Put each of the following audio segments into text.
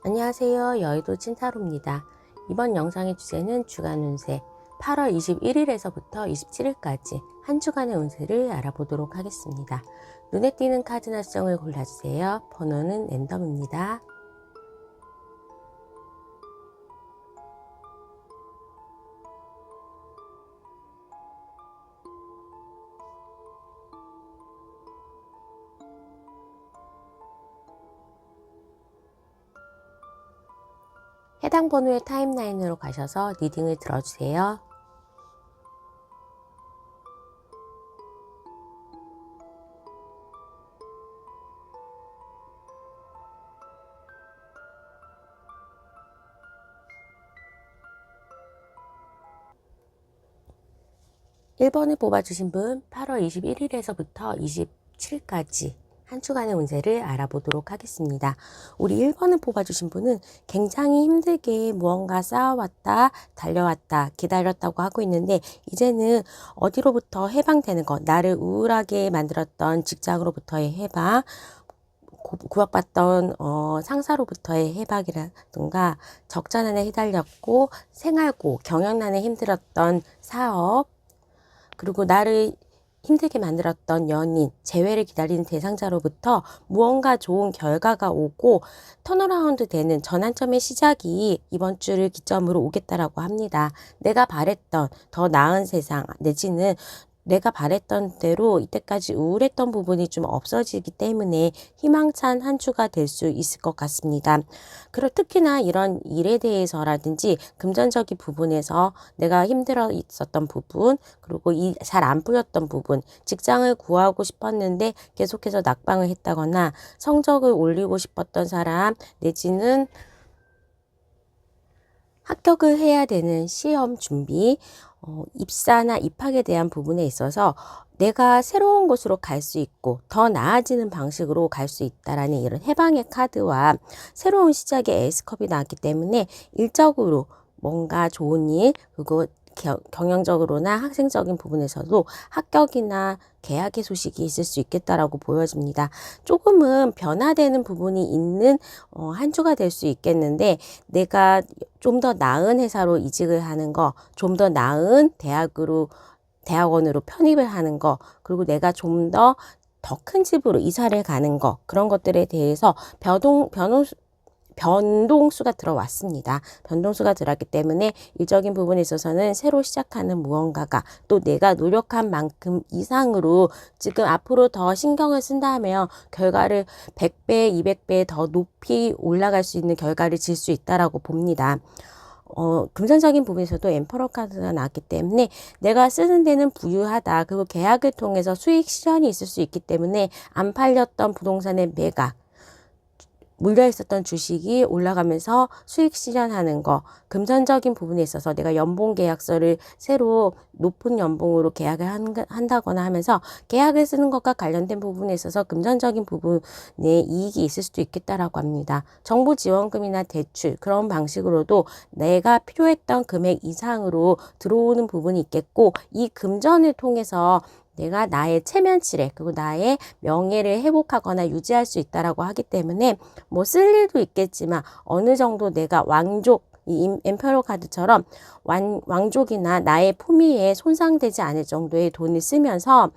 안녕하세요. 여의도 찐타로입니다. 이번 영상의 주제는 주간 운세 8월 21일에서부터 27일까지 한 주간의 운세를 알아보도록 하겠습니다. 눈에 띄는 카드나 수정을 골라주세요. 번호는 랜덤입니다. 해당 번호의 타임라인으로 가셔서 리딩을 들어주세요. 일 번을 뽑아주신 분 8월 21일에서부터 27일까지 한 주간의 운세를 알아보도록 하겠습니다. 우리 1번을 뽑아주신 분은 굉장히 힘들게 무언가 쌓아왔다, 달려왔다, 기다렸다고 하고 있는데 이제는 어디로부터 해방되는 것, 나를 우울하게 만들었던 직장으로부터의 해방, 구박받던 상사로부터의 해방이라든가 적자난에 휘달렸고 생활고, 경영난에 힘들었던 사업, 그리고 나를 힘들게 만들었던 연인, 재회를 기다리는 대상자로부터 무언가 좋은 결과가 오고 턴어라운드 되는 전환점의 시작이 이번 주를 기점으로 오겠다라고 합니다. 내가 바랬던 더 나은 세상 내지는 내가 바랬던 대로 이때까지 우울했던 부분이 좀 없어지기 때문에 희망찬 한 주가 될 수 있을 것 같습니다. 그리고 특히나 이런 일에 대해서라든지 금전적인 부분에서 내가 힘들어 있었던 부분, 그리고 잘 안 풀렸던 부분, 직장을 구하고 싶었는데 계속해서 낙방을 했다거나 성적을 올리고 싶었던 사람 내지는 합격을 해야 되는 시험 준비, 입사나 입학에 대한 부분에 있어서 내가 새로운 곳으로 갈 수 있고 더 나아지는 방식으로 갈 수 있다라는 이런 해방의 카드와 새로운 시작의 에이스컵이 나왔기 때문에 일적으로 뭔가 좋은 일, 그리고 경영적으로나 학생적인 부분에서도 합격이나 계약의 소식이 있을 수 있겠다라고 보여집니다. 조금은 변화되는 부분이 있는 한 주가 될 수 있겠는데 내가 좀 더 나은 회사로 이직을 하는 거, 좀 더 나은 대학원으로 편입을 하는 거, 그리고 내가 좀 더 큰 집으로 이사를 가는 거, 그런 것들에 대해서 변동수가 들어왔습니다. 변동수가 들어왔기 때문에 일적인 부분에 있어서는 새로 시작하는 무언가가 또 내가 노력한 만큼 이상으로 지금 앞으로 더 신경을 쓴다면 결과를 100배, 200배 더 높이 올라갈 수 있는 결과를 질 수 있다라고 봅니다. 금전적인 부분에서도 엠퍼러 카드가 나왔기 때문에 내가 쓰는 데는 부유하다. 그리고 계약을 통해서 수익 실현이 있을 수 있기 때문에 안 팔렸던 부동산의 매각, 물려 있었던 주식이 올라가면서 수익 실현하는 거, 금전적인 부분에 있어서 내가 연봉 계약서를 새로 높은 연봉으로 계약을 한다거나 하면서 계약을 쓰는 것과 관련된 부분에 있어서 금전적인 부분에 이익이 있을 수도 있겠다라고 합니다. 정부 지원금이나 대출 그런 방식으로도 내가 필요했던 금액 이상으로 들어오는 부분이 있겠고, 이 금전을 통해서 내가 나의 체면치레 그리고 나의 명예를 회복하거나 유지할 수 있다라고 하기 때문에 뭐 쓸 일도 있겠지만 어느 정도 내가 이 엠페러 카드처럼 왕족이나 나의 품위에 손상되지 않을 정도의 돈을 쓰면서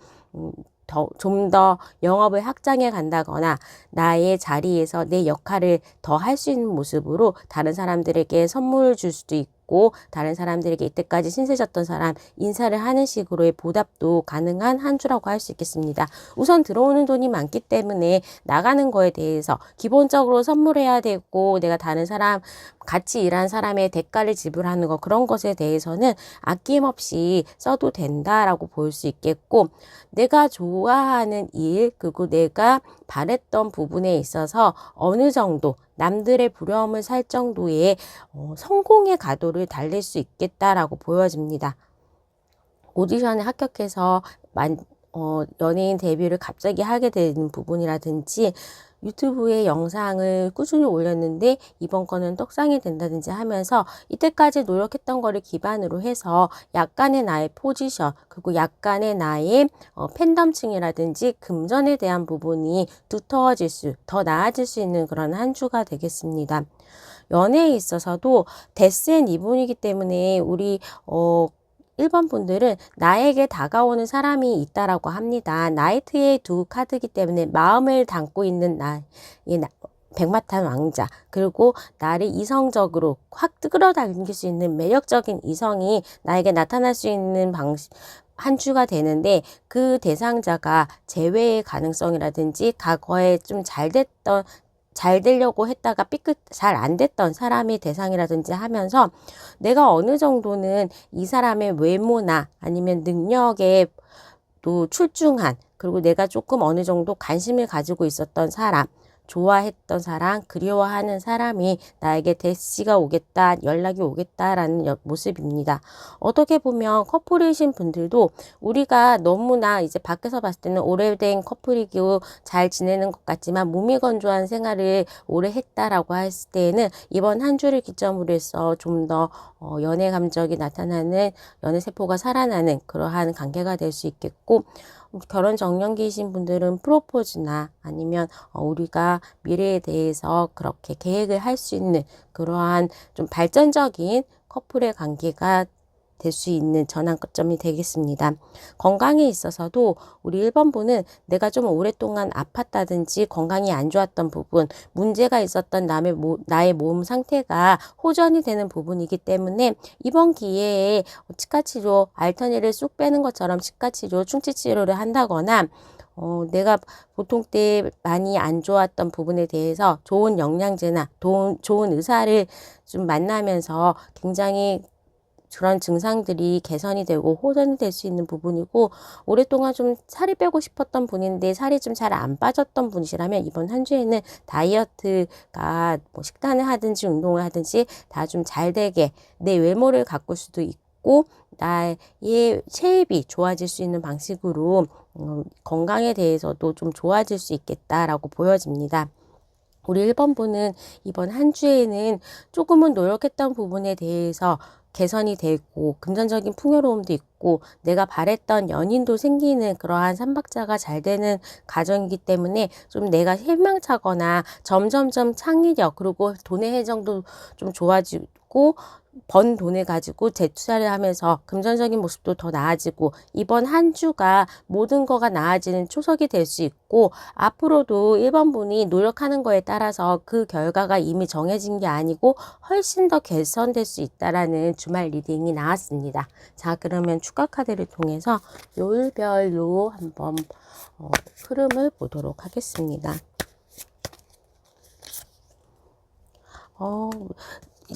좀 더 영업을 확장해 간다거나 나의 자리에서 내 역할을 더 할 수 있는 모습으로 다른 사람들에게 선물을 줄 수도 있고 다른 사람들에게 이때까지 신세졌던 사람 인사를 하는 식으로의 보답도 가능한 한 주라고 할 수 있겠습니다. 우선 들어오는 돈이 많기 때문에 나가는 거에 대해서 기본적으로 선물해야 되고 내가 다른 사람 같이 일한 사람의 대가를 지불하는 거, 그런 것에 대해서는 아낌없이 써도 된다라고 볼 수 있겠고, 내가 좋아하는 일 그리고 내가 바랬던 부분에 있어서 어느 정도 남들의 부러움을 살 정도의 성공의 가도를 달릴 수 있겠다라고 보여집니다. 오디션에 합격해서 연예인 데뷔를 갑자기 하게 되는 부분이라든지 유튜브에 영상을 꾸준히 올렸는데 이번 거는 떡상이 된다든지 하면서 이때까지 노력했던 거를 기반으로 해서 약간의 나의 포지션 그리고 약간의 나의 팬덤층이라든지 금전에 대한 부분이 더 나아질 수 있는 그런 한 주가 되겠습니다. 연애에 있어서도 데스앤 이분이기 때문에 우리 1번 분들은 나에게 다가오는 사람이 있다라고 합니다. 나이트의 두 카드이기 때문에 마음을 담고 있는 백마탄 왕자 그리고 나를 이성적으로 확 끌어당길 수 있는 매력적인 이성이 나에게 나타날 수 있는 한 주가 되는데 그 대상자가 재회의 가능성이라든지 과거에 좀 잘 되려고 했다가 삐끗 잘 안 됐던 사람의 대상이라든지 하면서 내가 어느 정도는 이 사람의 외모나 아니면 능력에 또 출중한 그리고 내가 조금 어느 정도 관심을 가지고 있었던 사람 좋아했던 사람, 그리워하는 사람이 나에게 대시가 오겠다, 연락이 오겠다라는 모습입니다. 어떻게 보면 커플이신 분들도 우리가 너무나 이제 밖에서 봤을 때는 오래된 커플이고 잘 지내는 것 같지만 무미건조한 생활을 오래 했다라고 했을 때에는 이번 한 주를 기점으로 해서 좀 더 연애 감정이 나타나는 연애세포가 살아나는 그러한 관계가 될 수 있겠고 결혼 정년기이신 분들은 프로포즈나 아니면 우리가 미래에 대해서 그렇게 계획을 할 수 있는 그러한 좀 발전적인 커플의 관계가 될 수 있는 전환점이 되겠습니다. 건강에 있어서도 우리 1번 분은 내가 좀 오랫동안 아팠다든지 건강이 안 좋았던 부분, 문제가 있었던 나의 몸 상태가 호전이 되는 부분이기 때문에 이번 기회에 치과치료, 알터니를 쑥 빼는 것처럼 치과치료, 충치치료를 한다거나 내가 보통 때 많이 안 좋았던 부분에 대해서 좋은 영양제나 좋은 의사를 좀 만나면서 굉장히 그런 증상들이 개선이 되고 호전이 될 수 있는 부분이고 오랫동안 좀 살이 빼고 싶었던 분인데 살이 좀 잘 안 빠졌던 분이시라면 이번 한 주에는 다이어트가 뭐 식단을 하든지 운동을 하든지 다 좀 잘 되게 내 외모를 가꿀 수도 있고 나의 쉐입이 좋아질 수 있는 방식으로 건강에 대해서도 좀 좋아질 수 있겠다라고 보여집니다. 우리 1번 분은 이번 한 주에는 조금은 노력했던 부분에 대해서 개선이 되고 금전적인 풍요로움도 있고 내가 바랬던 연인도 생기는 그러한 삼박자가 잘 되는 가정이기 때문에 좀 내가 희망차거나 점점점 창의력 그리고 돈의 해정도 좀 좋아지고 번 돈을 가지고 재투자를 하면서 금전적인 모습도 더 나아지고 이번 한 주가 모든 거가 나아지는 초석이 될 수 있고 앞으로도 1번 분이 노력하는 거에 따라서 그 결과가 이미 정해진 게 아니고 훨씬 더 개선될 수 있다라는 주말 리딩이 나왔습니다. 자, 그러면 추가 카드를 통해서 요일별로 한번 흐름을 보도록 하겠습니다.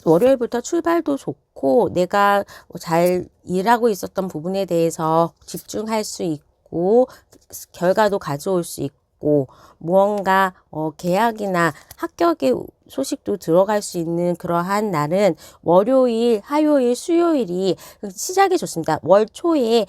월요일부터 출발도 좋고 내가 잘 일하고 있었던 부분에 대해서 집중할 수 있고 결과도 가져올 수 있고 무언가 계약이나 합격의 소식도 들어갈 수 있는 그러한 날은 월요일, 화요일, 수요일이 시작이 좋습니다. 월 초에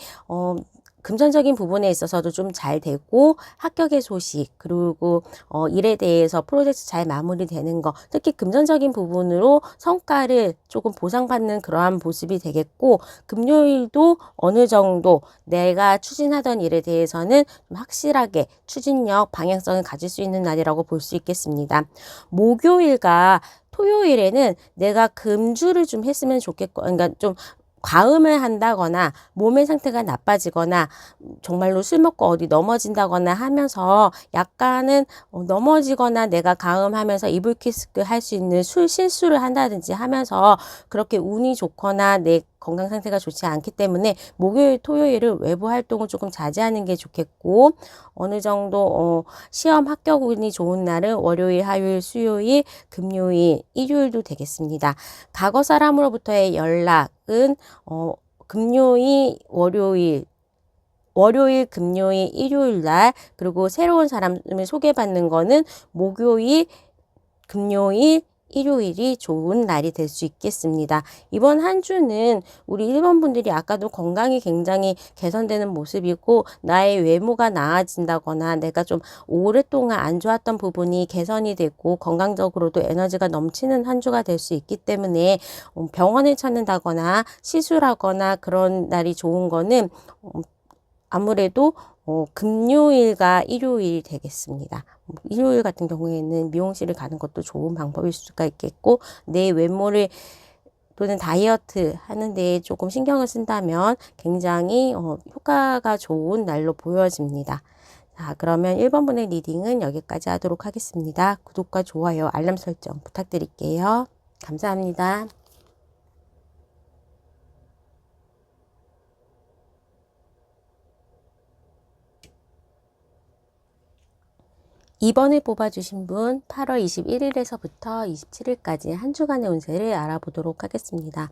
금전적인 부분에 있어서도 좀 잘 되고 합격의 소식 그리고 일에 대해서 프로젝트 잘 마무리되는 거 특히 금전적인 부분으로 성과를 조금 보상받는 그러한 모습이 되겠고 금요일도 어느 정도 내가 추진하던 일에 대해서는 좀 확실하게 추진력 방향성을 가질 수 있는 날이라고 볼 수 있겠습니다. 목요일과 토요일에는 내가 금주를 좀 했으면 좋겠고 그러니까 좀 과음을 한다거나 몸의 상태가 나빠지거나 정말로 술 먹고 어디 넘어진다거나 하면서 약간은 넘어지거나 내가 과음하면서 이불킥 할 수 있는 실수를 한다든지 하면서 그렇게 운이 좋거나 내 건강 상태가 좋지 않기 때문에 목요일, 토요일은 외부 활동을 조금 자제하는 게 좋겠고 어느 정도 시험 합격 운이 좋은 날은 월요일, 화요일, 수요일, 금요일, 일요일도 되겠습니다. 과거 사람으로부터의 연락은 금요일, 월요일, 금요일, 일요일 날 그리고 새로운 사람을 소개받는 거는 목요일, 금요일, 일요일이 좋은 날이 될 수 있겠습니다. 이번 한 주는 우리 1번 분들이 아까도 건강이 굉장히 개선되는 모습이고 나의 외모가 나아진다거나 내가 좀 오랫동안 안 좋았던 부분이 개선이 되고 건강적으로도 에너지가 넘치는 한 주가 될 수 있기 때문에 병원을 찾는다거나 시술하거나 그런 날이 좋은 거는 아무래도 금요일과 일요일이 되겠습니다. 일요일 같은 경우에는 미용실을 가는 것도 좋은 방법일 수가 있겠고 내 외모를 또는 다이어트 하는데 조금 신경을 쓴다면 굉장히 효과가 좋은 날로 보여집니다. 자, 그러면 1번 분의 리딩은 여기까지 하도록 하겠습니다. 구독과 좋아요, 알람 설정 부탁드릴게요. 감사합니다. 2번을 뽑아주신 분 8월 21일에서부터 27일까지 한 주간의 운세를 알아보도록 하겠습니다.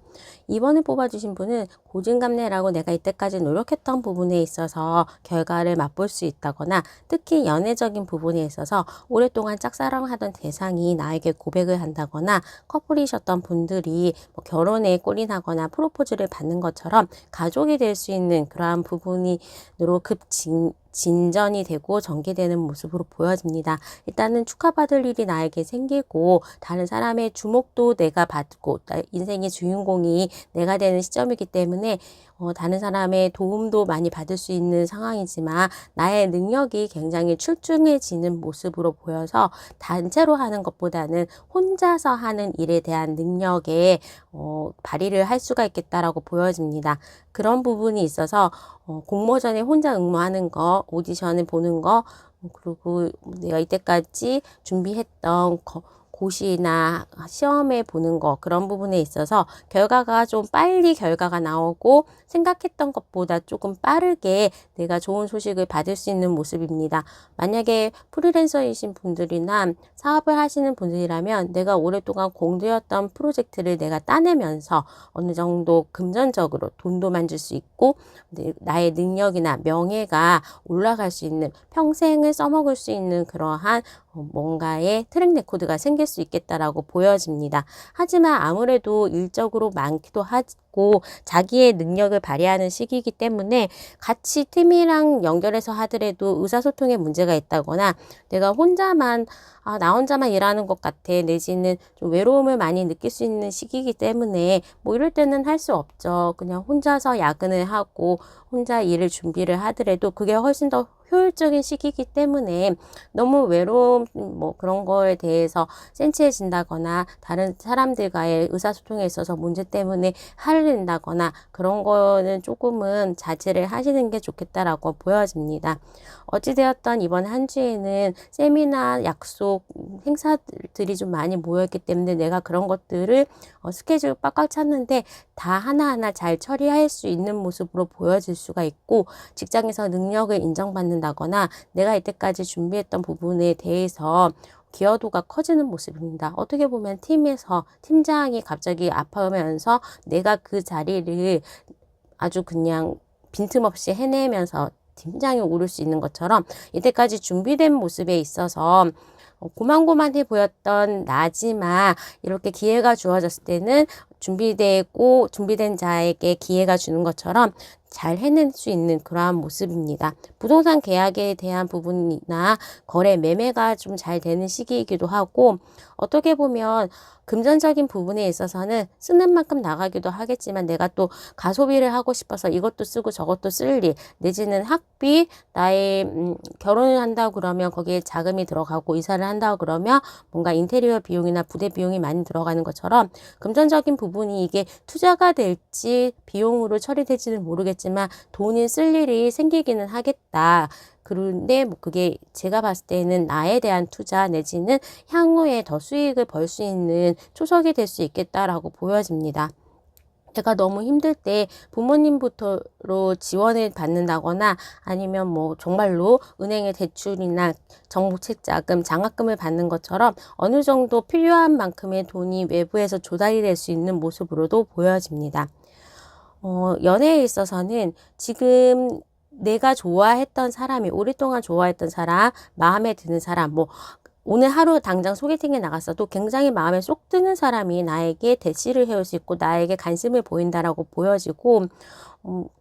2번을 뽑아주신 분은 고진감래라고 내가 이때까지 노력했던 부분에 있어서 결과를 맛볼 수 있다거나 특히 연애적인 부분에 있어서 오랫동안 짝사랑하던 대상이 나에게 고백을 한다거나 커플이셨던 분들이 뭐 결혼에 꼴이 나거나 프로포즈를 받는 것처럼 가족이 될 수 있는 그러한 부분으로 진전이 되고 전개되는 모습으로 보여집니다. 일단은 축하받을 일이 나에게 생기고 다른 사람의 주목도 내가 받고 인생의 주인공이 내가 되는 시점이기 때문에 다른 사람의 도움도 많이 받을 수 있는 상황이지만 나의 능력이 굉장히 출중해지는 모습으로 보여서 단체로 하는 것보다는 혼자서 하는 일에 대한 능력에 발휘를 할 수가 있겠다라고 보여집니다. 그런 부분이 있어서 공모전에 혼자 응모하는 거, 오디션을 보는 거, 그리고 내가 이때까지 준비했던 고시나 시험에 보는 거 그런 부분에 있어서 결과가 좀 빨리 결과가 나오고 생각했던 것보다 조금 빠르게 내가 좋은 소식을 받을 수 있는 모습입니다. 만약에 프리랜서이신 분들이나 사업을 하시는 분들이라면 내가 오랫동안 공들였던 프로젝트를 내가 따내면서 어느 정도 금전적으로 돈도 만질 수 있고 나의 능력이나 명예가 올라갈 수 있는 평생을 써먹을 수 있는 그러한 뭔가의 트랙 레코드가 생길 수 있겠다라고 보여집니다. 하지만 아무래도 일적으로 많기도 하고 자기의 능력을 발휘하는 시기이기 때문에 같이 팀이랑 연결해서 하더라도 의사소통에 문제가 있다거나 내가 혼자만 나 혼자만 일하는 것 같아 내지는 좀 외로움을 많이 느낄 수 있는 시기이기 때문에 뭐 이럴 때는 할 수 없죠. 그냥 혼자서 야근을 하고 혼자 일을 준비를 하더라도 그게 훨씬 더 효율적인 시기이기 때문에 너무 외로움 뭐 그런 거에 대해서 센치해진다거나 다른 사람들과의 의사소통에 있어서 문제 때문에 화를 낸다거나 그런 거는 조금은 자제를 하시는 게 좋겠다라고 보여집니다. 어찌되었던 이번 한 주에는 세미나, 약속, 행사들이 좀 많이 모였기 때문에 내가 그런 것들을 스케줄 빡빡 찼는데 다 하나하나 잘 처리할 수 있는 모습으로 보여질 수가 있고 직장에서 능력을 인정받는다거나 내가 이때까지 준비했던 부분에 대해서 기여도가 커지는 모습입니다. 어떻게 보면 팀에서 팀장이 갑자기 아파오면서 내가 그 자리를 아주 그냥 빈틈없이 해내면서 팀장이 오를 수 있는 것처럼 이때까지 준비된 모습에 있어서 고만고만해 보였던 나지만 이렇게 기회가 주어졌을 때는 준비되고 준비된 자에게 기회가 주는 것처럼 잘 해낼 수 있는 그러한 모습입니다. 부동산 계약에 대한 부분이나 거래 매매가 좀 잘 되는 시기이기도 하고 어떻게 보면 금전적인 부분에 있어서는 쓰는 만큼 나가기도 하겠지만 내가 또 가소비를 하고 싶어서 이것도 쓰고 저것도 쓸 일 내지는 학비 나의 결혼을 한다고 그러면 거기에 자금이 들어가고 이사를 한다고 그러면 뭔가 인테리어 비용이나 부대 비용이 많이 들어가는 것처럼 금전적인 부분이 이게 투자가 될지 비용으로 처리될지는 모르겠지만 돈이 쓸 일이 생기기는 하겠다. 그런데 뭐 그게 제가 봤을 때는 나에 대한 투자 내지는 향후에 더 수익을 벌 수 있는 초석이 될 수 있겠다라고 보여집니다. 내가 너무 힘들 때 부모님부터로 지원을 받는다거나 아니면 뭐 정말로 은행의 대출이나 정부책 자금, 장학금을 받는 것처럼 어느 정도 필요한 만큼의 돈이 외부에서 조달이 될 수 있는 모습으로도 보여집니다. 연애에 있어서는 지금 내가 좋아했던 사람이 오랫동안 좋아했던 사람, 마음에 드는 사람, 뭐 오늘 하루 당장 소개팅에 나갔어도 굉장히 마음에 쏙 드는 사람이 나에게 대시를 해올 수 있고 나에게 관심을 보인다라고 보여지고,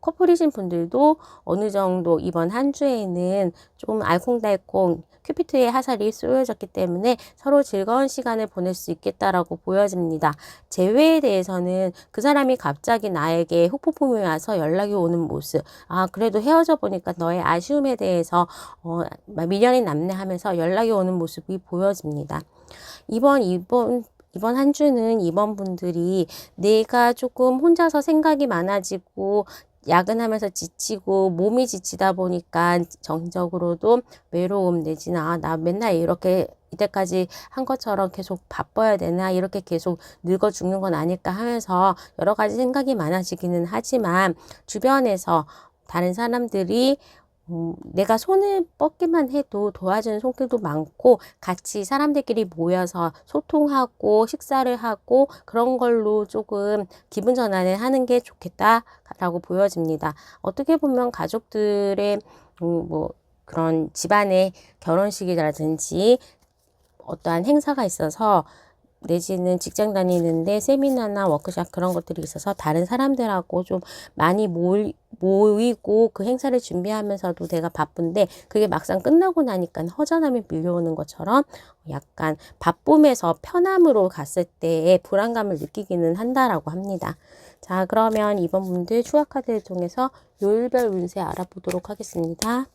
커플이신 분들도 어느 정도 이번 한 주에는 좀 알콩달콩 큐피트의 화살이 쏘여졌기 때문에 서로 즐거운 시간을 보낼 수 있겠다라고 보여집니다. 재회에 대해서는 그 사람이 갑자기 나에게 후폭풍이 와서 연락이 오는 모습, 아 그래도 헤어져 보니까 너의 아쉬움에 대해서 미련이 남네 하면서 연락이 오는 모습이 보여집니다. 이번 한 주는 이번 분들이 내가 조금 혼자서 생각이 많아지고 야근하면서 지치고 몸이 지치다 보니까 정적으로도 외로움 내지는 나 맨날 이렇게 이때까지 한 것처럼 계속 바빠야 되나, 이렇게 계속 늙어 죽는 건 아닐까 하면서 여러 가지 생각이 많아지기는 하지만, 주변에서 다른 사람들이 내가 손을 뻗기만 해도 도와주는 손길도 많고, 같이 사람들끼리 모여서 소통하고 식사를 하고 그런 걸로 조금 기분 전환을 하는 게 좋겠다라고 보여집니다. 어떻게 보면 가족들의 뭐 그런 집안의 결혼식이라든지 어떠한 행사가 있어서, 내지는 직장 다니는데 세미나나 워크숍 그런 것들이 있어서 다른 사람들하고 좀 많이 모이고 그 행사를 준비하면서도 내가 바쁜데, 그게 막상 끝나고 나니까 허전함이 밀려오는 것처럼 약간 바쁨에서 편함으로 갔을 때의 불안감을 느끼기는 한다라고 합니다. 자, 그러면 이번 분들 추가 카드를 통해서 요일별 운세 알아보도록 하겠습니다.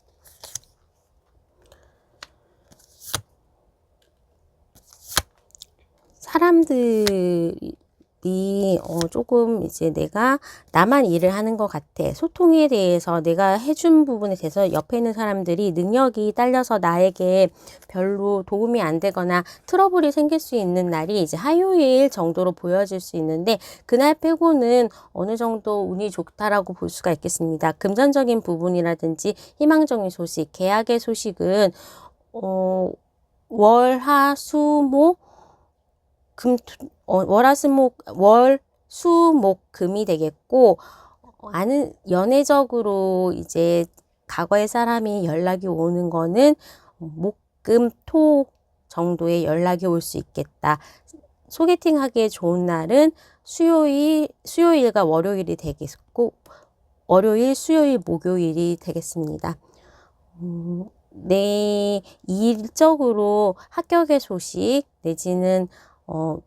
사람들이 조금 이제 내가 나만 일을 하는 것 같아. 소통에 대해서 내가 해준 부분에 대해서 옆에 있는 사람들이 능력이 딸려서 나에게 별로 도움이 안 되거나 트러블이 생길 수 있는 날이 이제 화요일 정도로 보여질 수 있는데, 그날 빼고는 어느 정도 운이 좋다라고 볼 수가 있겠습니다. 금전적인 부분이라든지 희망적인 소식, 계약의 소식은 월, 화, 수, 목 월, 수, 목, 금이 되겠고, 연애적으로 이제 과거의 사람이 연락이 오는 거는 목, 금, 토 정도의 연락이 올 수 있겠다. 소개팅 하기에 좋은 날은 수요일과 월요일이 되겠고, 월요일, 수요일, 목요일이 되겠습니다. 내 일적으로 합격의 소식 내지는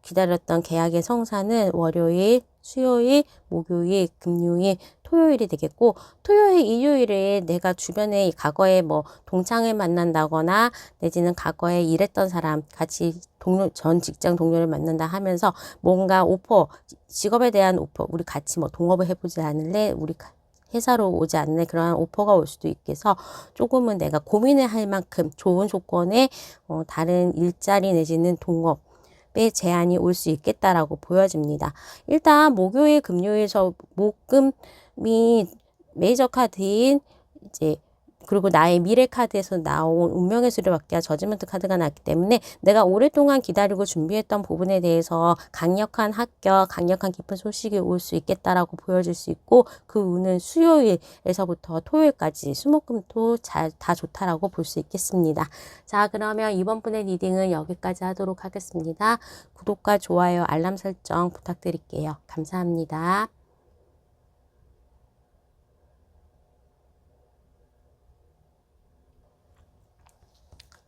기다렸던 계약의 성사는 월요일, 수요일, 목요일, 금요일, 토요일이 되겠고, 토요일, 일요일에 내가 주변에 과거에 뭐 동창을 만난다거나 내지는 과거에 일했던 사람, 같이 전 직장 동료를 만난다 하면서 뭔가 직업에 대한 오퍼, 우리 같이 뭐 동업을 해보지 않을래? 우리 회사로 오지 않는 그러한 오퍼가 올 수도 있겠어 조금은 내가 고민을 할 만큼 좋은 조건의 다른 일자리 내지는 동업의 제안이 올 수 있겠다라고 보여집니다. 일단 목요일, 금요일서 목금이 메이저 카드인 이제, 그리고 나의 미래 카드에서 나온 운명의 수레바퀴와 저지먼트 카드가 났기 때문에 내가 오랫동안 기다리고 준비했던 부분에 대해서 강력한 합격, 강력한 깊은 소식이 올 수 있겠다라고 보여질 수 있고, 그 운은 수요일에서부터 토요일까지 수목금토 다 좋다라고 볼 수 있겠습니다. 자, 그러면 이번 분의 리딩은 여기까지 하도록 하겠습니다. 구독과 좋아요, 알람 설정 부탁드릴게요. 감사합니다.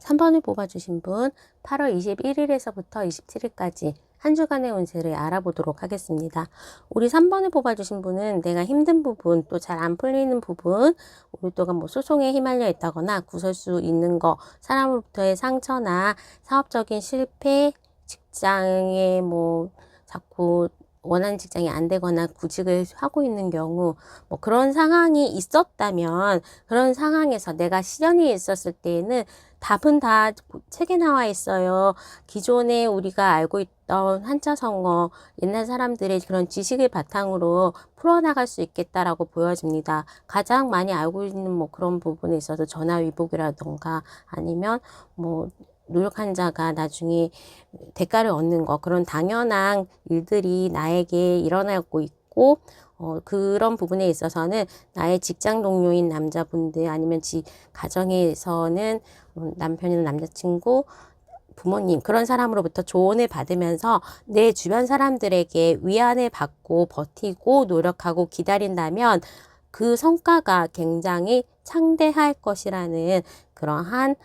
3번을 뽑아주신 분 8월 21일에서부터 27일까지 한 주간의 운세를 알아보도록 하겠습니다. 우리 3번을 뽑아주신 분은 내가 힘든 부분, 또 잘 안 풀리는 부분, 오랫동안 뭐 소송에 휘말려 있다거나 구설수 있는 거, 사람으로부터의 상처나 사업적인 실패, 직장에 뭐 자꾸 원하는 직장이 안 되거나 구직을 하고 있는 경우, 뭐 그런 상황이 있었다면, 그런 상황에서 내가 시련이 있었을 때에는 답은 다 책에 나와 있어요. 기존에 우리가 알고 있던 한자성어, 옛날 사람들의 그런 지식을 바탕으로 풀어나갈 수 있겠다라고 보여집니다. 가장 많이 알고 있는 뭐 그런 부분에 있어서 전화위복이라던가 아니면 뭐 노력한 자가 나중에 대가를 얻는 거, 그런 당연한 일들이 나에게 일어나고 있고, 그런 부분에 있어서는 나의 직장 동료인 남자분들 아니면 가정에서는 남편이나 남자친구, 부모님 그런 사람으로부터 조언을 받으면서 내 주변 사람들에게 위안을 받고 버티고 노력하고 기다린다면 그 성과가 굉장히 창대할 것이라는 그러한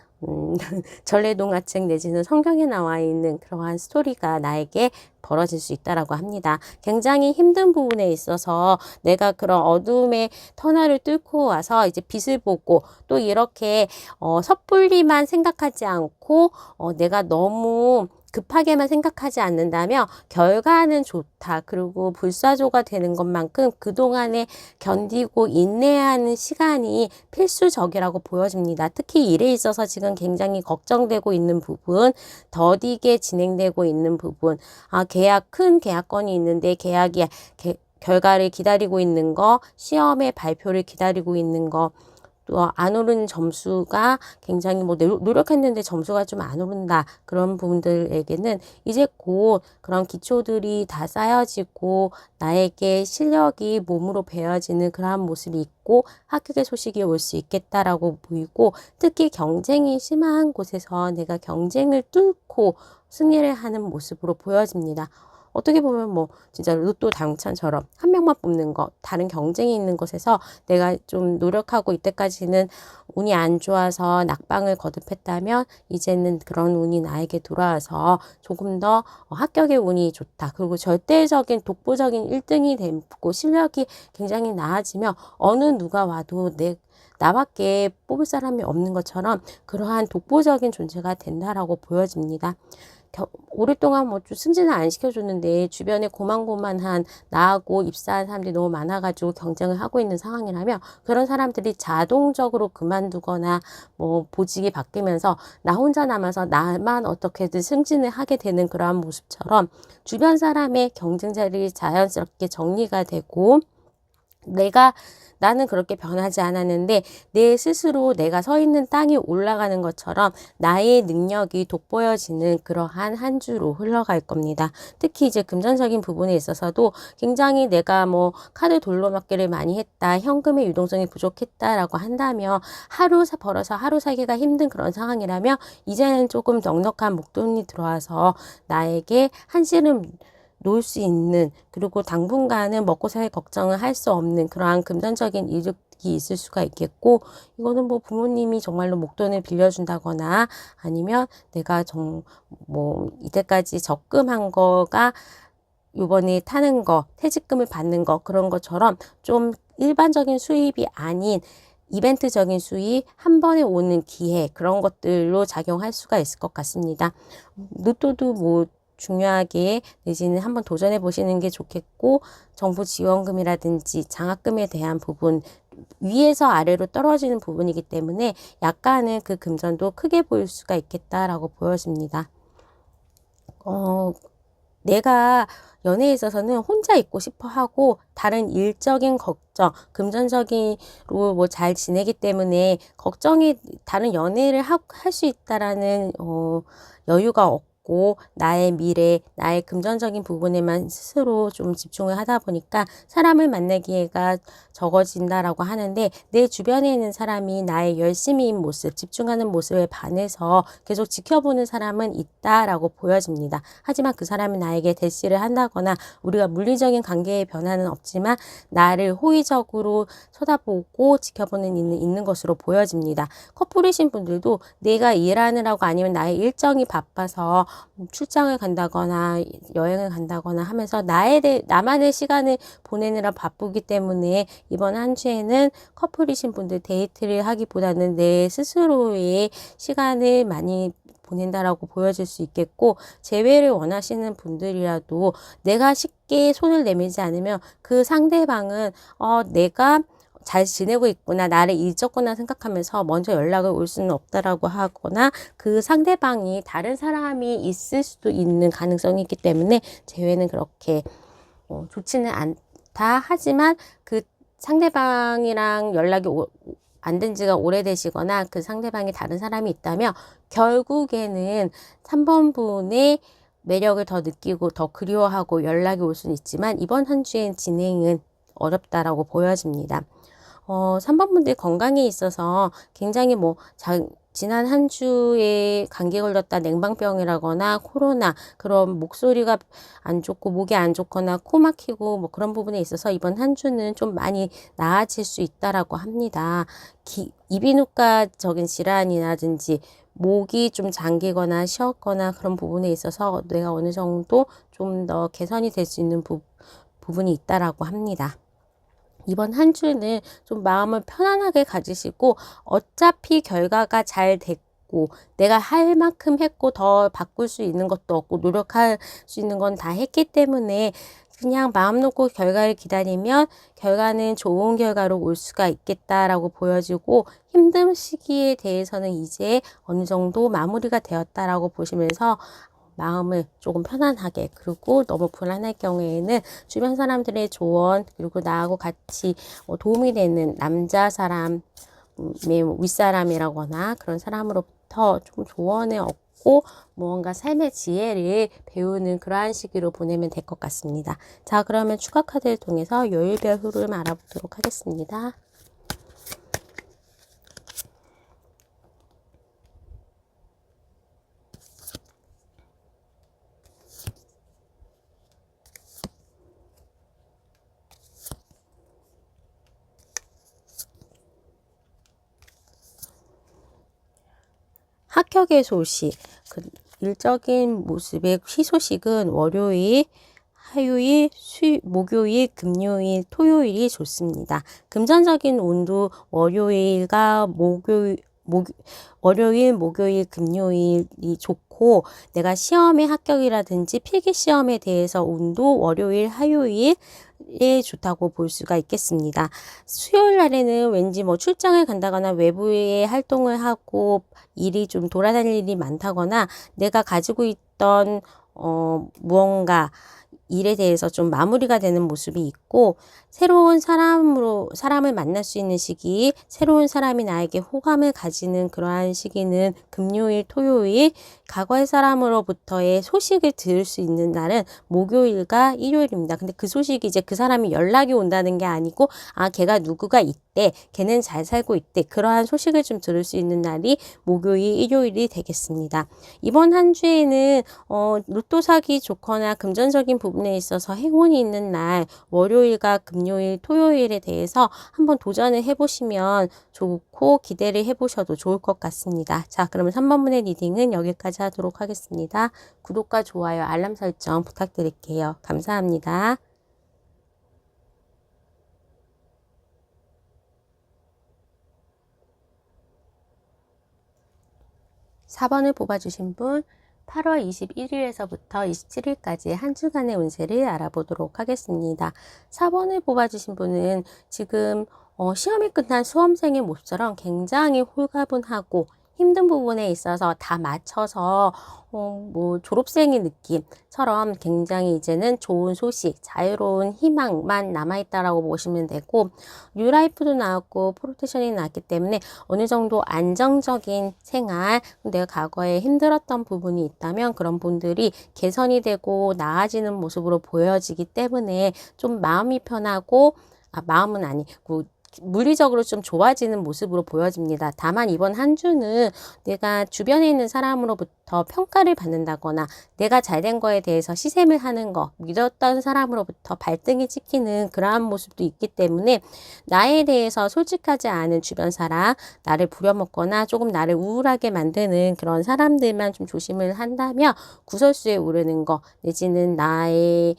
전래동화책 내지는 성경에 나와 있는 그러한 스토리가 나에게 벌어질 수 있다라고 합니다. 굉장히 힘든 부분에 있어서 내가 그런 어둠의 터널을 뚫고 와서 이제 빛을 보고 또 이렇게 섣불리만 생각하지 않고 내가 너무 급하게만 생각하지 않는다면 결과는 좋다. 그리고 불사조가 되는 것만큼 그동안에 견디고 인내하는 시간이 필수적이라고 보여집니다. 특히 일에 있어서 지금 굉장히 걱정되고 있는 부분, 더디게 진행되고 있는 부분, 큰 계약건이 있는데 결과를 기다리고 있는 거, 시험의 발표를 기다리고 있는 거, 또 안 오르는 점수가 굉장히 노력했는데 점수가 좀 안 오른다. 그런 부분들에게는 이제 곧 그런 기초들이 다 쌓여지고 나에게 실력이 몸으로 배워지는 그러한 모습이 있고 합격의 소식이 올 수 있겠다라고 보이고, 특히 경쟁이 심한 곳에서 내가 경쟁을 뚫고 승리를 하는 모습으로 보여집니다. 어떻게 보면 진짜 로또 당첨처럼 한 명만 뽑는 것, 다른 경쟁이 있는 곳에서 내가 좀 노력하고 이때까지는 운이 안 좋아서 낙방을 거듭했다면 이제는 그런 운이 나에게 돌아와서 조금 더 합격의 운이 좋다. 그리고 절대적인 독보적인 1등이 되고 실력이 굉장히 나아지며 어느 누가 와도 나밖에 뽑을 사람이 없는 것처럼 그러한 독보적인 존재가 된다라고 보여집니다. 오랫동안 좀 승진을 안 시켜줬는데 주변에 고만고만한 나하고 입사한 사람들이 너무 많아가지고 경쟁을 하고 있는 상황이라면 그런 사람들이 자동적으로 그만두거나 보직이 바뀌면서 나 혼자 남아서 나만 어떻게든 승진을 하게 되는 그러한 모습처럼 주변 사람의 경쟁자들이 자연스럽게 정리가 되고 나는 그렇게 변하지 않았는데 내 스스로 내가 서 있는 땅이 올라가는 것처럼 나의 능력이 돋보여지는 그러한 한 주로 흘러갈 겁니다. 특히 이제 금전적인 부분에 있어서도 굉장히 내가 카드 돌려막기를 많이 했다, 현금의 유동성이 부족했다라고 한다면 벌어서 하루 살기가 힘든 그런 상황이라면 이제는 조금 넉넉한 목돈이 들어와서 나에게 한시름 놓을 수 있는, 그리고 당분간은 먹고 살 걱정을 할 수 없는 그러한 금전적인 이득이 있을 수가 있겠고, 이거는 부모님이 정말로 목돈을 빌려준다거나 아니면 내가 이때까지 적금한 거가 요번에 타는 거, 퇴직금을 받는 거, 그런 것처럼 좀 일반적인 수입이 아닌 이벤트적인 수입, 한 번에 오는 기회, 그런 것들로 작용할 수가 있을 것 같습니다. 로또도 중요하게 내지는 한번 도전해 보시는 게 좋겠고, 정부 지원금이라든지 장학금에 대한 부분, 위에서 아래로 떨어지는 부분이기 때문에 약간은 그 금전도 크게 보일 수가 있겠다라고 보여집니다. 내가 연애에 있어서는 혼자 있고 싶어 하고 다른 일적인 걱정, 금전적으로 잘 지내기 때문에 다른 연애를 할 수 있다라는 여유가 없고, 나의 미래, 나의 금전적인 부분에만 스스로 좀 집중을 하다 보니까 사람을 만날 기회가 적어진다라고 하는데, 내 주변에 있는 사람이 나의 열심히인 모습, 집중하는 모습에 반해서 계속 지켜보는 사람은 있다라고 보여집니다. 하지만 그 사람이 나에게 대시를 한다거나 우리가 물리적인 관계의 변화는 없지만 나를 호의적으로 쳐다보고 지켜보는 이는 있는 것으로 보여집니다. 커플이신 분들도 내가 일하느라고 아니면 나의 일정이 바빠서 출장을 간다거나 여행을 간다거나 하면서 나만의 시간을 보내느라 바쁘기 때문에 이번 한 주에는 커플이신 분들 데이트를 하기보다는 내 스스로의 시간을 많이 보낸다라고 보여질 수 있겠고, 재회를 원하시는 분들이라도 내가 쉽게 손을 내밀지 않으면 그 상대방은 내가 잘 지내고 있구나, 나를 잊었구나 생각하면서 먼저 연락을 올 수는 없다라고 하거나 그 상대방이 다른 사람이 있을 수도 있는 가능성이 있기 때문에 재회는 그렇게 좋지는 않다. 하지만 그 상대방이랑 연락이 안 된 지가 오래되시거나 그 상대방이 다른 사람이 있다면 결국에는 3번 분의 매력을 더 느끼고 더 그리워하고 연락이 올 수는 있지만 이번 한 주의 진행은 어렵다라고 보여집니다. 3번 분들 건강에 있어서 굉장히 지난 한 주에 감기 걸렸다 냉방병이라거나 코로나 그런 목소리가 안 좋고 목이 안 좋거나 코 막히고 뭐 그런 부분에 있어서 이번 한 주는 좀 많이 나아질 수 있다라고 합니다. 이비인후과적인 질환이라든지 목이 좀 잠기거나 쉬었거나 그런 부분에 있어서 뇌가 어느 정도 좀 더 개선이 될 수 있는 부분이 있다라고 합니다. 이번 한 주는 좀 마음을 편안하게 가지시고 어차피 결과가 잘 됐고 내가 할 만큼 했고 더 바꿀 수 있는 것도 없고 노력할 수 있는 건 다 했기 때문에 그냥 마음 놓고 결과를 기다리면 결과는 좋은 결과로 올 수가 있겠다라고 보여지고 힘든 시기에 대해서는 이제 어느 정도 마무리가 되었다라고 보시면서 마음을 조금 편안하게, 그리고 너무 불안할 경우에는 주변 사람들의 조언, 그리고 나하고 같이 도움이 되는 남자 사람, 윗사람이라거나 그런 사람으로부터 좀 조언을 얻고 무언가 삶의 지혜를 배우는 그러한 시기로 보내면 될 것 같습니다. 자, 그러면 추가 카드를 통해서 요일별 흐름 알아보도록 하겠습니다. 합격의 소식, 일적인 모습의 희소식은 월요일, 화요일, 목요일, 금요일, 토요일이 좋습니다. 금전적인 운도 월요일, 목요일, 금요일이 좋고 내가 시험의 합격이라든지 필기 시험에 대해서 운도 월요일, 화요일 에 좋다고 볼 수가 있겠습니다. 수요일 날에는 왠지 뭐 출장을 간다거나 외부에 활동을 하고 일이 좀 돌아다닐 일이 많다거나 내가 가지고 있던 무언가 일에 대해서 좀 마무리가 되는 모습이 있고 새로운 사람을 만날 수 있는 시기, 새로운 사람이 나에게 호감을 가지는 그러한 시기는 금요일, 토요일, 과거의 사람으로부터의 소식을 들을 수 있는 날은 목요일과 일요일입니다. 근데 그 소식이 이제 그 사람이 연락이 온다는 게 아니고 걔가 누구가 있대, 걔는 잘 살고 있대, 그러한 소식을 좀 들을 수 있는 날이 목요일, 일요일이 되겠습니다. 이번 한 주에는 로또 사기 좋거나 금전적인 부분에 있어서 행운이 있는 날 월요일과 금요일, 토요일에 대해서 한번 도전을 해보시면 좋고 기대를 해보셔도 좋을 것 같습니다. 자, 그러면 3번분의 리딩은 여기까지 하도록 하겠습니다. 구독과 좋아요, 알람 설정 부탁드릴게요. 감사합니다. 4번을 뽑아주신 분 8월 21일에서부터 27일까지 한 주간의 운세를 알아보도록 하겠습니다. 4번을 뽑아주신 분은 지금 시험이 끝난 수험생의 모습처럼 굉장히 홀가분하고 힘든 부분에 있어서 다 맞춰서 뭐 졸업생의 느낌처럼 굉장히 이제는 좋은 소식, 자유로운 희망만 남아있다라고 보시면 되고 뉴라이프도 나왔고 프로테션이 나왔기 때문에 어느 정도 안정적인 생활, 내가 과거에 힘들었던 부분이 있다면 그런 분들이 개선이 되고 나아지는 모습으로 보여지기 때문에 좀 마음이 편하고 마음은 아니고 물리적으로 좀 좋아지는 모습으로 보여집니다. 다만 이번 한 주는 내가 주변에 있는 사람으로부터 평가를 받는다거나 내가 잘된 거에 대해서 시샘을 하는 거, 믿었던 사람으로부터 발등이 찍히는 그러한 모습도 있기 때문에 나에 대해서 솔직하지 않은 주변 사람, 나를 부려먹거나 조금 나를 우울하게 만드는 그런 사람들만 좀 조심을 한다면 구설수에 오르는 거 내지는 나의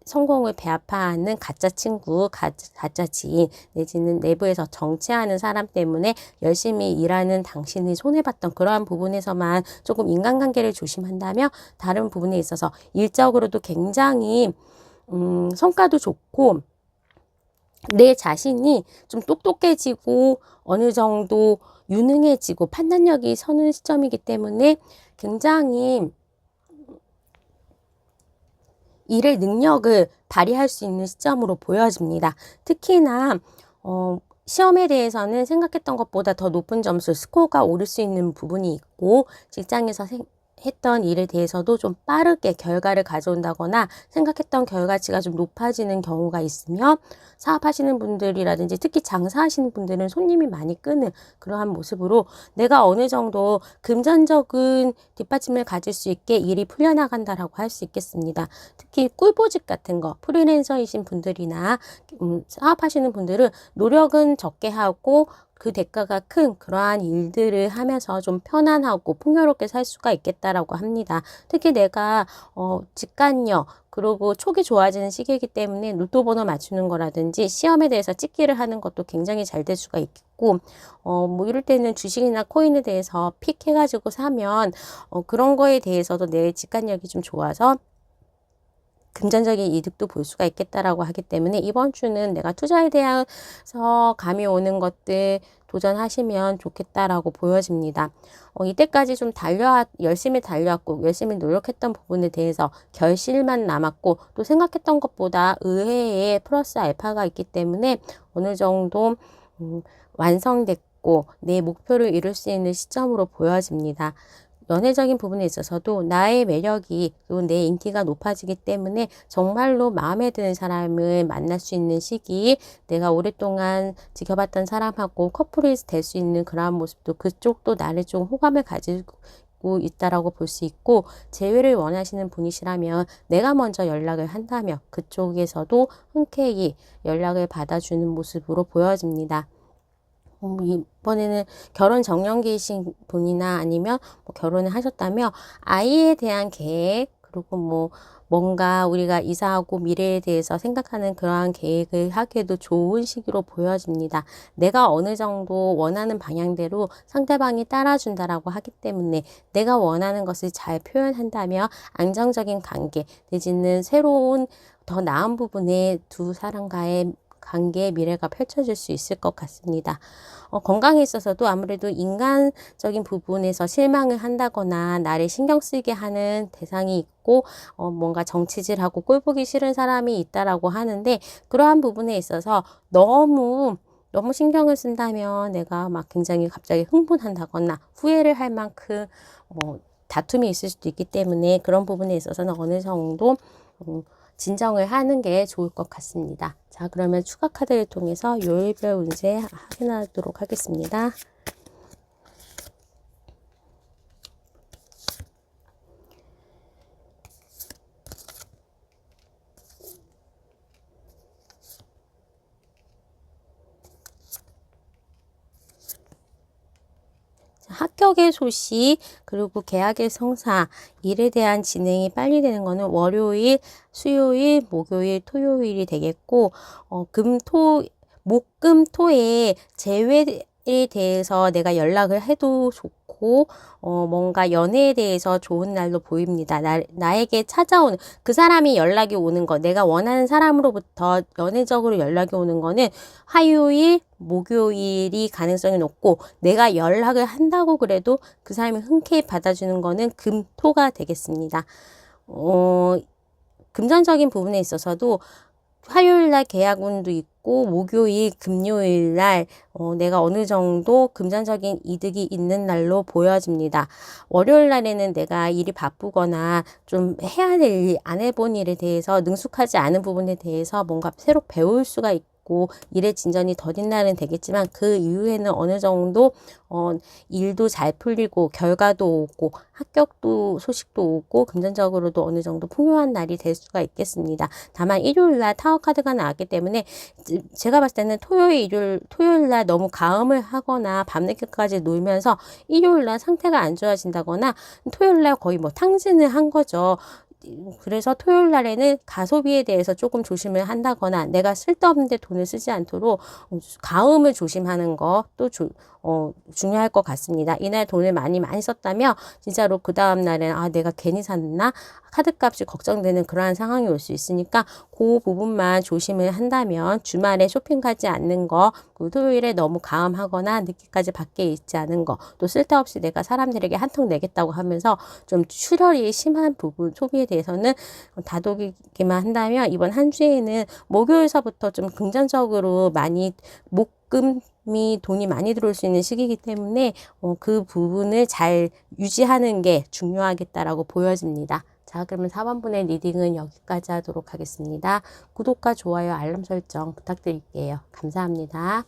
성공을 배아파하는 가짜 친구, 가짜 지인, 내지는 내부에서 정치하는 사람 때문에 열심히 일하는 당신이 손해봤던 그러한 부분에서만 조금 인간관계를 조심한다면 다른 부분에 있어서 일적으로도 굉장히 성과도 좋고 내 자신이 좀 똑똑해지고 어느 정도 유능해지고 판단력이 서는 시점이기 때문에 굉장히 일의 능력을 발휘할 수 있는 시점으로 보여집니다. 특히나 시험에 대해서는 생각했던 것보다 더 높은 점수, 스코어가 오를 수 있는 부분이 있고 직장에서 했던 일에 대해서도 좀 빠르게 결과를 가져온다거나 생각했던 결과치가 좀 높아지는 경우가 있으며, 사업하시는 분들이라든지 특히 장사하시는 분들은 손님이 많이 끄는 그러한 모습으로 내가 어느 정도 금전적인 뒷받침을 가질 수 있게 일이 풀려나간다라고 할 수 있겠습니다. 특히 꿀보직 같은 거, 프리랜서이신 분들이나 사업하시는 분들은 노력은 적게 하고 그 대가가 큰 그러한 일들을 하면서 좀 편안하고 풍요롭게 살 수가 있겠다라고 합니다. 특히 내가 직관력 그리고 촉이 좋아지는 시기이기 때문에 로또 번호 맞추는 거라든지 시험에 대해서 찍기를 하는 것도 굉장히 잘 될 수가 있겠고, 뭐 이럴 때는 주식이나 코인에 대해서 픽 해가지고 사면 그런 거에 대해서도 내 직관력이 좀 좋아서 금전적인 이득도 볼 수가 있겠다라고 하기 때문에 이번 주는 내가 투자에 대해서 감이 오는 것들 도전하시면 좋겠다라고 보여집니다. 이때까지 좀 열심히 달려왔고 열심히 노력했던 부분에 대해서 결실만 남았고 또 생각했던 것보다 의외의 플러스 알파가 있기 때문에 어느 정도 완성됐고 내 목표를 이룰 수 있는 시점으로 보여집니다. 연애적인 부분에 있어서도 나의 매력이 그리고 내 인기가 높아지기 때문에 정말로 마음에 드는 사람을 만날 수 있는 시기, 내가 오랫동안 지켜봤던 사람하고 커플이 될 수 있는 그러한 모습도 그쪽도 나를 좀 호감을 가지고 있다라고 볼 수 있고, 재회를 원하시는 분이시라면 내가 먼저 연락을 한다면 그쪽에서도 흔쾌히 연락을 받아주는 모습으로 보여집니다. 이번에는 결혼 정년기이신 분이나 아니면 뭐 결혼을 하셨다며 아이에 대한 계획, 그리고 뭐 뭔가 우리가 이사하고 미래에 대해서 생각하는 그러한 계획을 하기에도 좋은 시기로 보여집니다. 내가 어느 정도 원하는 방향대로 상대방이 따라준다라고 하기 때문에 내가 원하는 것을 잘 표현한다면 안정적인 관계 내지는 새로운 더 나은 부분에 두 사람과의 관계의 미래가 펼쳐질 수 있을 것 같습니다. 건강에 있어서도 아무래도 인간적인 부분에서 실망을 한다거나 나를 신경 쓰게 하는 대상이 있고 뭔가 정치질하고 꼴보기 싫은 사람이 있다라고 하는데, 그러한 부분에 있어서 너무 신경을 쓴다면 내가 막 굉장히 갑자기 흥분한다거나 후회를 할 만큼 다툼이 있을 수도 있기 때문에 그런 부분에 있어서는 어느 정도 진정을 하는 게 좋을 것 같습니다. 자, 그러면 추가 카드를 통해서 요일별 운세 확인하도록 하겠습니다. 합격의 소식, 그리고 계약의 성사, 일에 대한 진행이 빨리 되는 거는 월요일, 수요일, 목요일, 토요일이 되겠고, 목, 금, 토에 재회에 대해서 내가 연락을 해도 좋고, 뭔가 연애에 대해서 좋은 날로 보입니다. 나에게 찾아오는, 그 사람이 연락이 오는 거, 내가 원하는 사람으로부터 연애적으로 연락이 오는 거는 화요일, 목요일이 가능성이 높고, 내가 연락을 한다고 그래도 그 사람이 흔쾌히 받아주는 거는 금, 토가 되겠습니다. 금전적인 부분에 있어서도 화요일 날 계약운도 있고 목요일, 금요일 날 내가 어느 정도 금전적인 이득이 있는 날로 보여집니다. 월요일 날에는 내가 일이 바쁘거나 좀 해야 될 일, 안 해본 일에 대해서 능숙하지 않은 부분에 대해서 뭔가 새로 배울 수가 있고 일의 진전이 더딘 날은 되겠지만 그 이후에는 어느 정도 일도 잘 풀리고 결과도 오고 합격도 소식도 오고 금전적으로도 어느 정도 풍요한 날이 될 수가 있겠습니다. 다만 일요일 날 타워 카드가 나왔기 때문에 제가 봤을 때는 토요일 날 너무 가음을 하거나 밤늦게까지 놀면서 일요일 날 상태가 안 좋아진다거나 토요일 날 거의 뭐 탕진을 한 거죠. 그래서 토요일 날에는 가소비에 대해서 조금 조심을 한다거나 내가 쓸데없는 데 돈을 쓰지 않도록 가음을 조심하는 것도 중요할 것 같습니다. 이날 돈을 많이 썼다면 진짜로 그 다음 날에는 내가 괜히 샀나? 카드값이 걱정되는 그러한 상황이 올 수 있으니까 그 부분만 조심을 한다면 주말에 쇼핑 가지 않는 거, 그 토요일에 너무 가음하거나 늦게까지 밖에 있지 않은 거, 또 쓸데없이 내가 사람들에게 한턱 내겠다고 하면서 좀 출혈이 심한 부분 소비에 대해서는 다독이기만 한다면 이번 한 주에는 목요일서부터 좀 긍정적으로 많이 목금 이 돈이 많이 들어올 수 있는 시기이기 때문에 그 부분을 잘 유지하는 게 중요하겠다라고 보여집니다. 자, 그러면 4번분의 리딩은 여기까지 하도록 하겠습니다. 구독과 좋아요, 알람 설정 부탁드릴게요. 감사합니다.